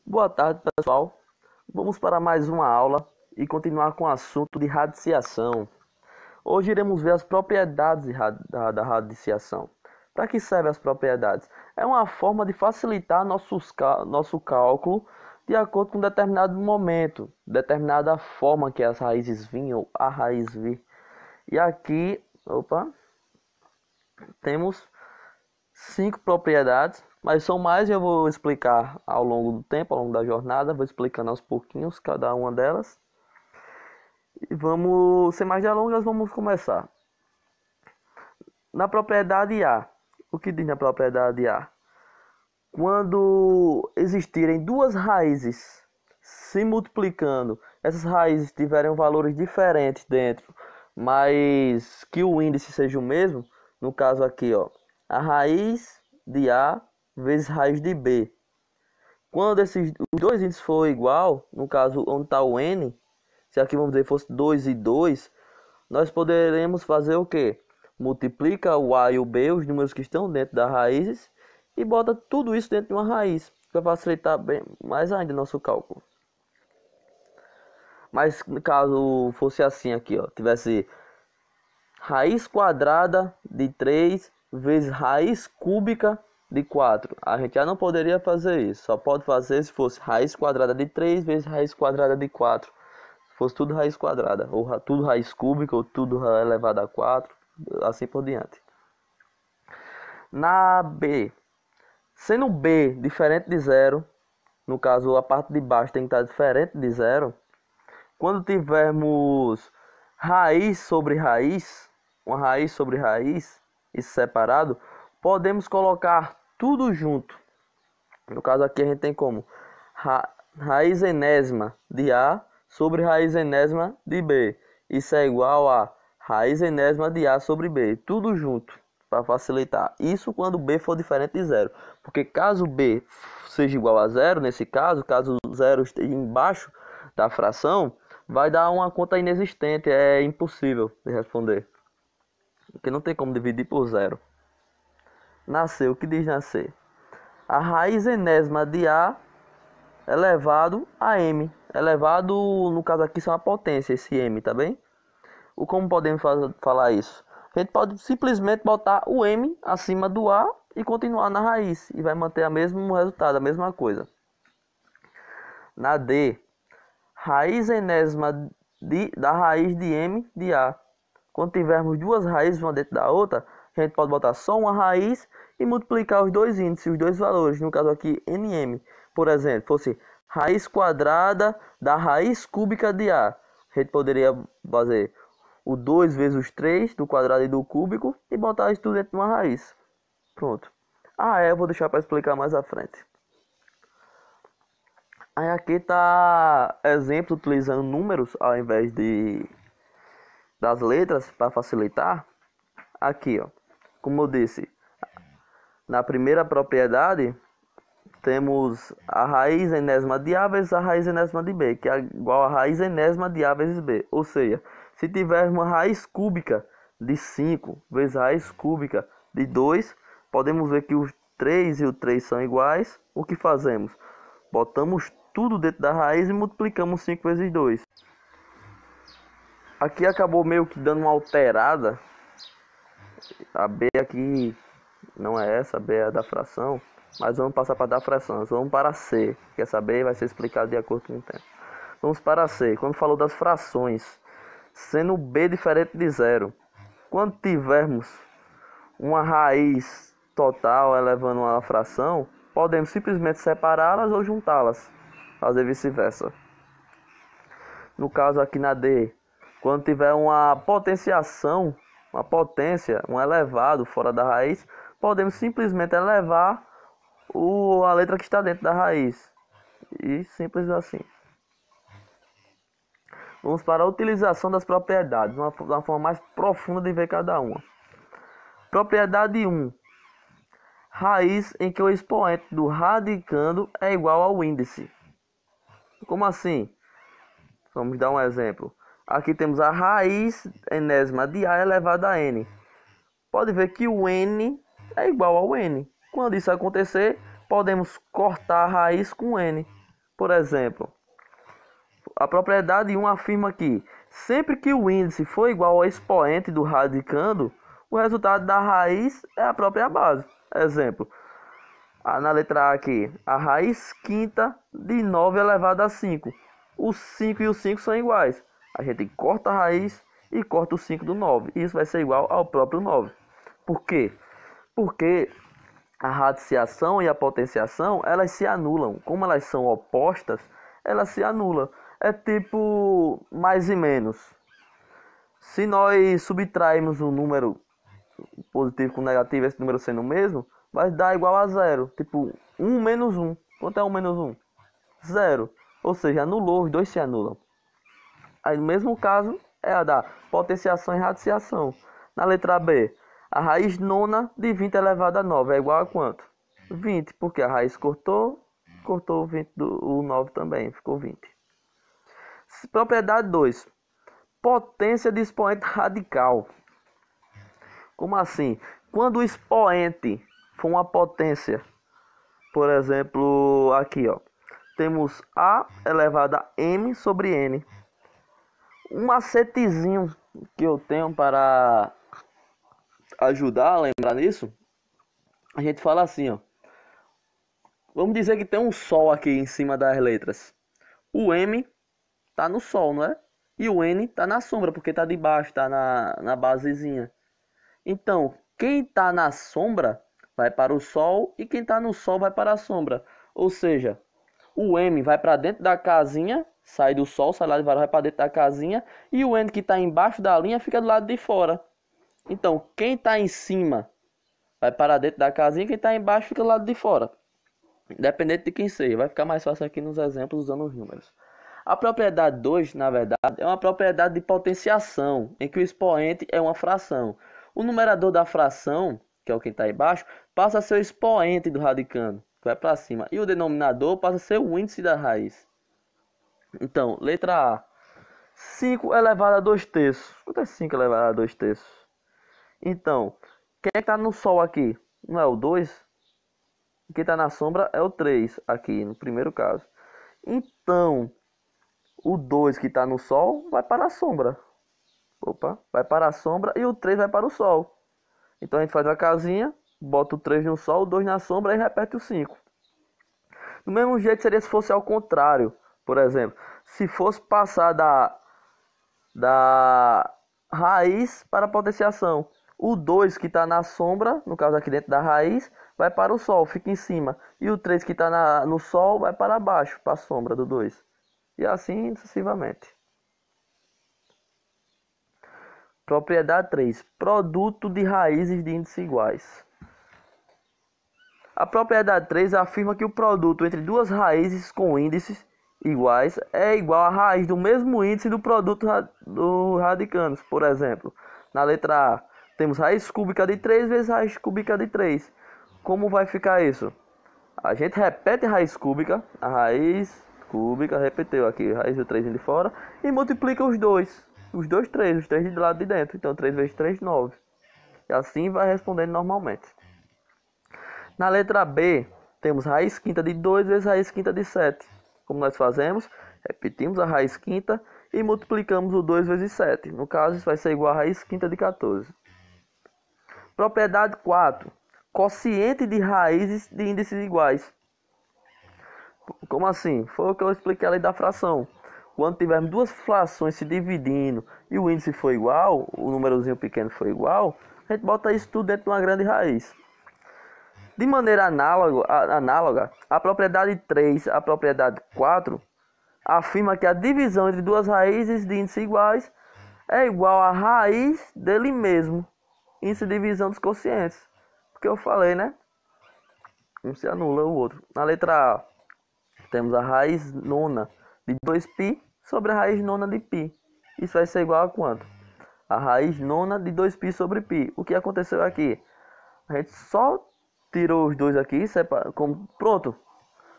Boa tarde, pessoal. Vamos para mais uma aula e continuar com o assunto de radiciação. Hoje iremos ver as propriedades da radiciação. Para que servem as propriedades? É uma forma de facilitar nosso cálculo de acordo com determinado momento, determinada forma que as raízes vinham, a raiz vir. E aqui, temos 5 propriedades, mas são mais e eu vou explicar ao longo do tempo, ao longo da jornada, vou explicando aos pouquinhos cada uma delas. E vamos, sem mais delongas, vamos começar. Na propriedade A, o que diz na propriedade A? Quando existirem duas raízes se multiplicando, essas raízes tiverem valores diferentes dentro, mas que o índice seja o mesmo, no caso aqui, ó, a raiz de A vezes raiz de B. Quando os dois índices forem igual, no caso onde está o N, se aqui vamos dizer fosse 2 e 2, nós poderemos fazer o que? Multiplica o A e o B, os números que estão dentro das raízes, e bota tudo isso dentro de uma raiz, para facilitar bem mais ainda o nosso cálculo. Mas caso fosse assim aqui, ó, tivesse raiz quadrada de 3 vezes raiz cúbica de 4. A gente já não poderia fazer isso. Só pode fazer se fosse raiz quadrada de 3 vezes raiz quadrada de 4. Se fosse tudo raiz quadrada. Ou tudo raiz cúbica, ou tudo elevado a 4. Assim por diante. Na B. Sendo B diferente de 0. No caso, a parte de baixo tem que estar diferente de 0. Quando tivermos raiz sobre raiz, uma raiz sobre raiz, isso separado, podemos colocar tudo junto. No caso aqui a gente tem como raiz enésima de A sobre raiz enésima de B. Isso é igual a raiz enésima de A sobre B. Tudo junto, para facilitar. Isso quando B for diferente de 0. Porque caso B seja igual a 0, nesse caso, caso o 0 esteja embaixo da fração, vai dar uma conta inexistente, é impossível de responder. Porque não tem como dividir por 0. Nascer, o que diz nascer? A raiz enésima de A elevado a M. Elevado, no caso aqui, são a potência, esse M, tá bem? Como podemos falar isso? A gente pode simplesmente botar o M acima do A e continuar na raiz. E vai manter o mesmo resultado, a mesma coisa. Na D, raiz enésima da raiz de M de A. Quando tivermos duas raízes uma dentro da outra, a gente pode botar só uma raiz e multiplicar os dois índices, os dois valores. No caso aqui, NM. Por exemplo, fosse raiz quadrada da raiz cúbica de A. A gente poderia fazer o 2 vezes os 3 do quadrado e do cúbico e botar isso tudo dentro de uma raiz. Pronto. Eu vou deixar para explicar mais à frente. Aí aqui está exemplo utilizando números ao invés das letras para facilitar. Aqui, ó, como eu disse, na primeira propriedade temos a raiz enésima de A vezes a raiz enésima de B, que é igual a raiz enésima de A vezes B. Ou seja, se tivermos uma raiz cúbica de 5 vezes a raiz cúbica de 2, podemos ver que os 3 e o 3 são iguais. O que fazemos? Botamos tudo dentro da raiz e multiplicamos 5 vezes 2. Aqui acabou meio que dando uma alterada. A B aqui não é essa, a B é a da fração. Mas vamos passar para dar fração. Vamos para C, que essa B vai ser explicada de acordo com o tempo. Vamos para C. Quando falou das frações, sendo B diferente de 0. Quando tivermos uma raiz total elevando uma fração, podemos simplesmente separá-las ou juntá-las. Fazer vice-versa. No caso aqui na D, quando tiver uma potenciação, uma potência, um elevado fora da raiz, podemos simplesmente elevar a letra que está dentro da raiz. E simples assim. Vamos para a utilização das propriedades, uma forma mais profunda de ver cada uma. Propriedade 1. Raiz em que o expoente do radicando é igual ao índice. Como assim? Vamos dar um exemplo. Aqui temos a raiz enésima de A elevada a N. Pode ver que o N é igual ao N. Quando isso acontecer, podemos cortar a raiz com N. Por exemplo, a propriedade 1 afirma que sempre que o índice for igual ao expoente do radicando, o resultado da raiz é a própria base. Exemplo, na letra A aqui, a raiz quinta de 9 elevado a 5. O 5 e o 5 são iguais. A gente corta a raiz e corta o 5 do 9. Isso vai ser igual ao próprio 9. Por quê? Porque a radiciação e a potenciação, elas se anulam. Como elas são opostas, elas se anulam. É tipo mais e menos. Se nós subtrairmos um número positivo com negativo, esse número sendo o mesmo, vai dar igual a zero. Tipo, 1 menos 1. Quanto é 1 menos 1? Zero. Ou seja, anulou, os dois se anulam. Aí, no mesmo caso, é a da potenciação e radiciação. Na letra B, a raiz nona de 20 elevado a 9 é igual a quanto? 20, porque a raiz cortou o 20 o 9 também, ficou 20. Propriedade 2. Potência de expoente radical. Como assim? Quando o expoente for uma potência, por exemplo, aqui, ó, temos A elevado a M sobre N. Um macetezinho que eu tenho para ajudar a lembrar nisso, a gente fala assim, ó. Vamos dizer que tem um sol aqui em cima das letras. O M tá no sol, não é? E o N tá na sombra, porque tá debaixo, tá na basezinha. Então, quem tá na sombra vai para o sol e quem tá no sol vai para a sombra. Ou seja, o M vai para dentro da casinha, sai do sol, sai lá de baixo, vai para dentro da casinha, e o N que tá embaixo da linha fica do lado de fora. Então, quem tá em cima vai para dentro da casinha, quem tá embaixo fica do lado de fora. Independente de quem seja, vai ficar mais fácil aqui nos exemplos usando os números. A propriedade 2, na verdade, é uma propriedade de potenciação, em que o expoente é uma fração. O numerador da fração, que é o que está embaixo, passa a ser o expoente do radicando, que vai para cima. E o denominador passa a ser o índice da raiz. Então, letra A. 5 elevado a 2 terços. Quanto é 5 elevado a 2 terços? Então, quem é que está no sol aqui? Não é o 2? Quem está na sombra é o 3, aqui no primeiro caso. Então, o 2 que está no sol vai para a sombra. Opa, vai para a sombra e o 3 vai para o sol. Então a gente faz a casinha, bota o 3 no sol, o 2 na sombra e repete o 5. Do mesmo jeito seria se fosse ao contrário. Por exemplo, se fosse passar da raiz para a potenciação. O 2 que está na sombra, no caso aqui dentro da raiz, vai para o sol, fica em cima. E o 3 que está no sol vai para baixo, para a sombra do 2. E assim sucessivamente. Propriedade 3. Produto de raízes de índices iguais. A propriedade 3 afirma que o produto entre duas raízes com índices iguais é igual à raiz do mesmo índice do produto do radicanos. Por exemplo, na letra A, temos raiz cúbica de 3 vezes raiz cúbica de 3. Como vai ficar isso? A gente repete a raiz cúbica, a raiz cúbica, repetiu aqui, raiz do 3 de fora, e multiplica os dois 3, os 3 de lado de dentro. Então 3 vezes 3, 9. E assim vai respondendo normalmente. Na letra B, temos raiz quinta de 2 vezes raiz quinta de 7. Como nós fazemos? Repetimos a raiz quinta e multiplicamos o 2 vezes 7. No caso, isso vai ser igual a raiz quinta de 14. Propriedade 4. Quociente de raízes de índices iguais. Como assim? Foi o que eu expliquei ali da fração. Quando tivermos duas frações se dividindo e o índice for igual, o númerozinho pequeno for igual, a gente bota isso tudo dentro de uma grande raiz. De maneira análoga, a propriedade 3, a propriedade 4, afirma que a divisão entre duas raízes de índices iguais é igual à raiz dele mesmo. Índice de divisão dos quocientes. Porque eu falei, né? Um se anula o outro. Na letra A, temos a raiz nona de 2π sobre a raiz nona de π. Isso vai ser igual a quanto? A raiz nona de 2π sobre π. O que aconteceu aqui? A gente só tirou os dois aqui, pronto.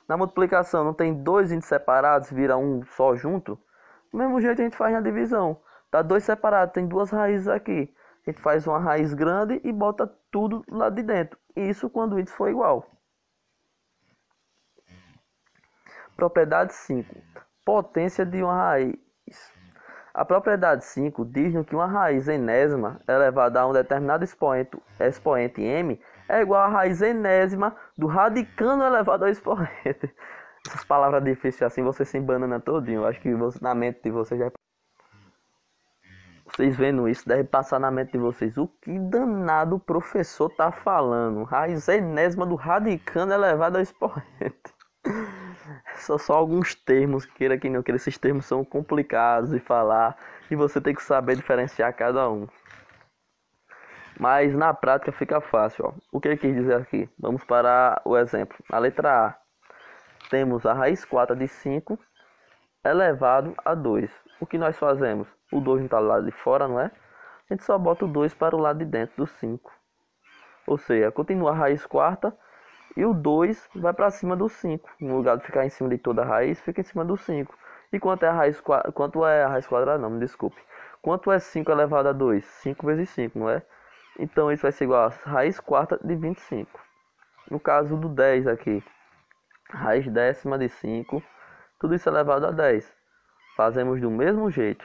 Na multiplicação não tem dois índices separados, vira um só junto. Do mesmo jeito a gente faz na divisão. Tá dois separados, tem duas raízes aqui. A gente faz uma raiz grande e bota tudo lá de dentro. Isso quando o índice for igual. Propriedade 5. Potência de uma raiz. A propriedade 5 diz que uma raiz enésima elevada a um determinado expoente m é igual à raiz enésima do radicando elevado ao expoente. Essas palavras difíceis assim, você se embanana todinho. Eu acho que na mente de vocês já... Vocês vendo isso, deve passar na mente de vocês. O que danado o professor tá falando? Raiz enésima do radicando elevado ao expoente. São só alguns termos, queira que não queira, esses termos são complicados de falar e você tem que saber diferenciar cada um. Mas na prática fica fácil, ó. O que ele quis dizer aqui? Vamos para o exemplo. Na letra A, temos a raiz 4 de 5 elevado a 2. O que nós fazemos? O 2 não está do lado de fora, não é? A gente só bota o 2 para o lado de dentro do 5. Ou seja, continua a raiz quarta e o 2 vai para cima do 5. No lugar de ficar em cima de toda a raiz, fica em cima do 5. E quanto é a raiz quadrada? Não, me desculpe. Quanto é 5 elevado a 2? 5 vezes 5, não é? Então isso vai ser igual a raiz quarta de 25. No caso do 10 aqui, raiz décima de 5, tudo isso elevado a 10. Fazemos do mesmo jeito.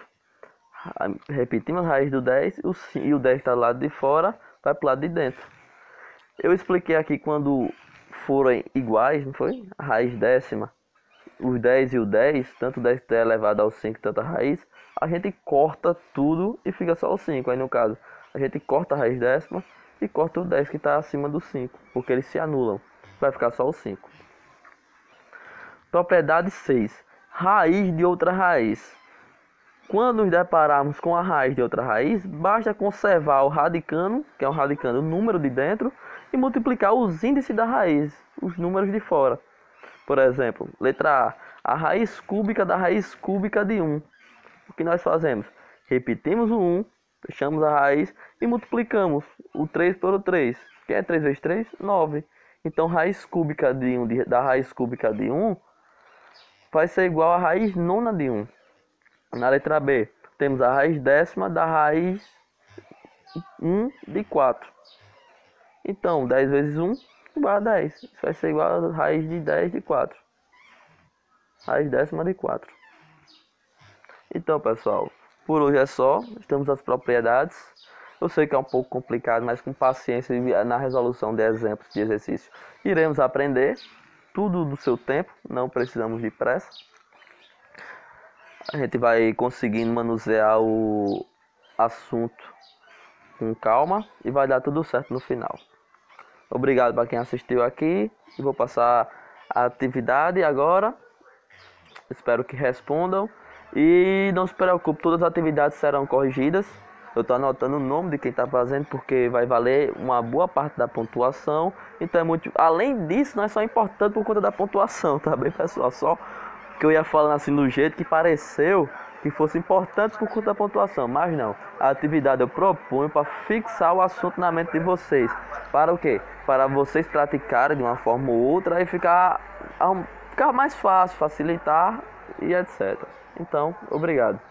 Repetimos a raiz do 10 e o 10 está do lado de fora, vai para o lado de dentro. Eu expliquei aqui quando forem iguais, não foi? A raiz décima, os 10 e o 10, tanto o 10 que é elevado ao 5, tanto a raiz, a gente corta tudo e fica só o 5. Aí no caso, a gente corta a raiz décima e corta o 10 que está acima do 5, porque eles se anulam. Vai ficar só o 5. Propriedade 6. Raiz de outra raiz. Quando nos depararmos com a raiz de outra raiz, basta conservar o radicando, que é o radicando, o número de dentro, e multiplicar os índices da raiz, os números de fora. Por exemplo, letra A, a raiz cúbica da raiz cúbica de 1. O que nós fazemos? Repetimos o 1, fechamos a raiz e multiplicamos o 3 por o 3. Que é 3 vezes 3? 9. Então, raiz cúbica de 1 da raiz cúbica de 1 vai ser igual a raiz nona de 1. Na letra B, temos a raiz décima da raiz 1 de 4. Então, 10 vezes 1 igual a 10. Isso vai ser igual a raiz de 10 de 4. Raiz décima de 4. Então, pessoal, por hoje é só. Estamos as propriedades. Eu sei que é um pouco complicado, mas com paciência na resolução de exemplos de exercício iremos aprender tudo do seu tempo. Não precisamos de pressa. A gente vai conseguindo manusear o assunto com calma e vai dar tudo certo no final. Obrigado para quem assistiu aqui. Eu vou passar a atividade agora. Espero que respondam. E não se preocupe, todas as atividades serão corrigidas. Eu estou anotando o nome de quem está fazendo, porque vai valer uma boa parte da pontuação. Então é muito. Além disso, não é só importante por conta da pontuação, tá bem, pessoal? Só que eu ia falando assim do jeito que pareceu que fosse importante por conta da pontuação, mas não. A atividade eu proponho para fixar o assunto na mente de vocês. Para o quê? Para vocês praticarem de uma forma ou outra e ficar mais fácil, facilitar e etc. Então, obrigado.